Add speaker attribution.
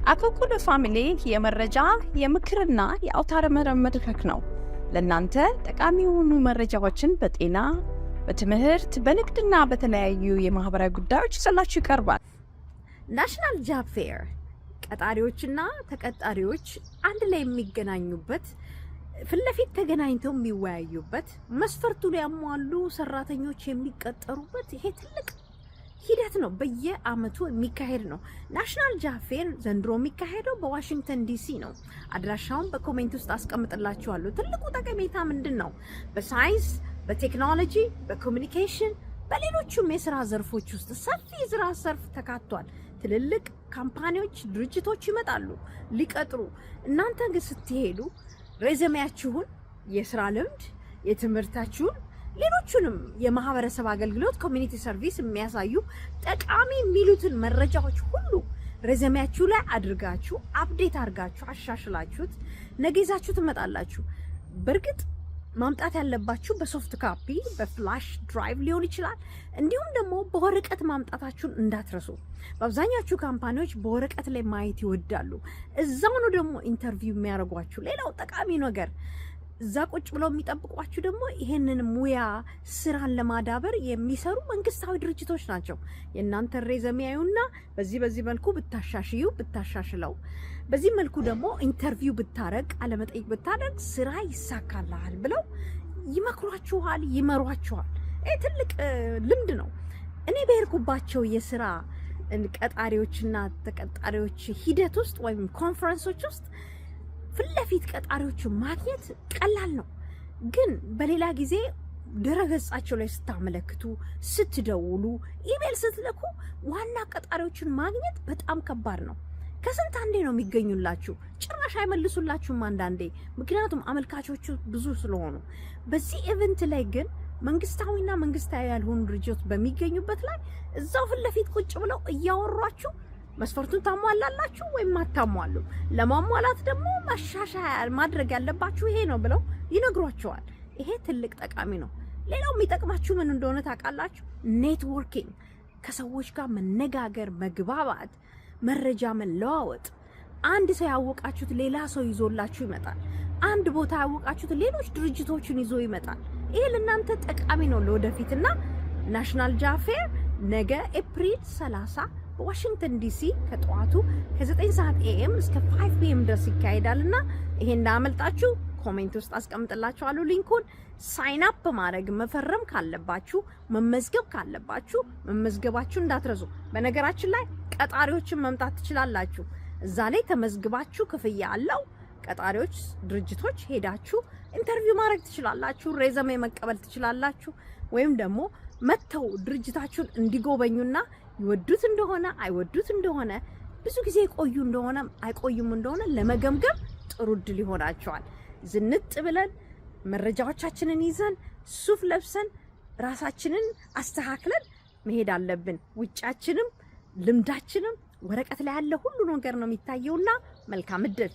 Speaker 1: አኮኩሉ ፋሚሊ የመረጃ የምክርና የአውታረ መረብ መድረክ ነው። ለእናንተ ጠቃሚ የሆኑ መረጃዎችን በጤና፣ በትምህርት፣ በንግድና በተለያዩ የማህበራዊ ጉዳዮች ይዘላችሁ ይቀርባል።
Speaker 2: ናሽናል ጃብ ፌር ቀጣሪዎችና ተቀጣሪዎች አንድ ላይ የሚገናኙበት ፍለፊት ተገናኝተው የሚወያዩበት መስፈርቱን ያሟሉ ሰራተኞች የሚቀጠሩበት ይሄ ትልቅ ሂደት ነው። በየአመቱ የሚካሄድ ነው። ናሽናል ጃብ ፌር ዘንድሮ የሚካሄደው በዋሽንግተን ዲሲ ነው። አድራሻውን በኮሜንት ውስጥ አስቀምጥላችኋለሁ። ትልቁ ጠቀሜታ ምንድነው? በሳይንስ፣ በቴክኖሎጂ፣ በኮሙኒኬሽን፣ በሌሎችም የስራ ዘርፎች ውስጥ ሰፊ የስራ ዘርፍ ተካቷል። ትልልቅ ካምፓኒዎች፣ ድርጅቶች ይመጣሉ ሊቀጥሩ። እናንተ ግን ስትሄዱ ሬዝሜያችሁን፣ የስራ ልምድ፣ የትምህርታችሁን፣ ሌሎችንም የማህበረሰብ አገልግሎት ኮሚኒቲ ሰርቪስ የሚያሳዩ ጠቃሚ የሚሉትን መረጃዎች ሁሉ ሬዝሜያችሁ ላይ አድርጋችሁ አፕዴት አድርጋችሁ አሻሽላችሁት ነገ ይዛችሁ ትመጣላችሁ። በእርግጥ ማምጣት ያለባችሁ በሶፍት ካፒ በፍላሽ ድራይቭ ሊሆን ይችላል። እንዲሁም ደግሞ በወረቀት ማምጣታችሁን እንዳትረሱ። በአብዛኛዎቹ ካምፓኒዎች በወረቀት ላይ ማየት ይወዳሉ። እዛው ነው ደግሞ ኢንተርቪው የሚያደርጓችሁ። ሌላው ጠቃሚ ነገር እዛ ቁጭ ብለው የሚጠብቋችሁ ደግሞ ይሄንን ሙያ ስራን ለማዳበር የሚሰሩ መንግስታዊ ድርጅቶች ናቸው። የእናንተ ሬዝሜ ያዩና በዚህ መልኩ ብታሻሽለው በዚህ መልኩ ደግሞ ኢንተርቪው ብታረግ አለመጠይቅ ብታደርግ ስራ ይሳካልሃል ብለው ይመክሯችኋል፣ ይመሯችኋል። ይሄ ትልቅ ልምድ ነው። እኔ በሄድኩባቸው የስራ ቀጣሪዎችና ተቀጣሪዎች ሂደት ውስጥ ወይም ኮንፈረንሶች ውስጥ ፍለፊት ቀጣሪዎችን ማግኘት ቀላል ነው። ግን በሌላ ጊዜ ድረገጻቸው ላይ ስታመለክቱ፣ ስትደውሉ፣ ኢሜል ስትልኩ ዋና ቀጣሪዎችን ማግኘት በጣም ከባድ ነው። ከስንት አንዴ ነው የሚገኙላችሁ። ጭራሽ አይመልሱላችሁም አንዳንዴ፣ ምክንያቱም አመልካቾቹ ብዙ ስለሆኑ። በዚህ ኢቨንት ላይ ግን መንግስታዊና መንግስታዊ ያልሆኑ ድርጅቶች በሚገኙበት ላይ እዛው ፍለፊት ቁጭ ብለው እያወሯችሁ መስፈርቱን ታሟላላችሁ ወይም አታሟሉ፣ ለማሟላት ደግሞ ማሻሻያ ማድረግ ያለባችሁ ይሄ ነው ብለው ይነግሯቸዋል። ይሄ ትልቅ ጠቃሚ ነው። ሌላው የሚጠቅማችሁ ምን እንደሆነ ታውቃላችሁ? ኔትወርኪንግ፣ ከሰዎች ጋር መነጋገር፣ መግባባት፣ መረጃ መለዋወጥ። አንድ ሰው ያወቃችሁት ሌላ ሰው ይዞላችሁ ይመጣል። አንድ ቦታ ያወቃችሁት ሌሎች ድርጅቶችን ይዞ ይመጣል። ይሄ ለእናንተ ጠቃሚ ነው ለወደፊትና ናሽናል ጃብ ፌር ነገ ኤፕሪል 30 በዋሽንግተን ዲሲ ከጠዋቱ ከ9 ሰዓት ኤኤም እስከ 5 ፒኤም ድረስ ይካሄዳልና ይሄ እንዳመልጣችሁ ኮሜንት ውስጥ አስቀምጥላችኋለሁ ሊንኩን። ሳይን አፕ ማድረግ መፈረም ካለባችሁ መመዝገብ ካለባችሁ መመዝገባችሁ እንዳትረሱ። በነገራችን ላይ ቀጣሪዎችን መምጣት ትችላላችሁ። እዛ ላይ ተመዝግባችሁ ክፍያ አለው። ቀጣሪዎች ድርጅቶች ሄዳችሁ ኢንተርቪው ማድረግ ትችላላችሁ። ሬዝሜ መቀበል ትችላላችሁ። ወይም ደግሞ መተው ድርጅታችሁን እንዲጎበኙና ይወዱት እንደሆነ አይወዱት እንደሆነ ብዙ ጊዜ ይቆዩ እንደሆነ አይቆዩም እንደሆነ ለመገምገም ጥሩ እድል ይሆናቸዋል። ዝንጥ ብለን መረጃዎቻችንን ይዘን ሱፍ ለብሰን ራሳችንን አስተካክለን መሄድ አለብን። ውጫችንም ልምዳችንም ወረቀት ላይ ያለ ሁሉ ነገር ነው የሚታየውና መልካም እድል።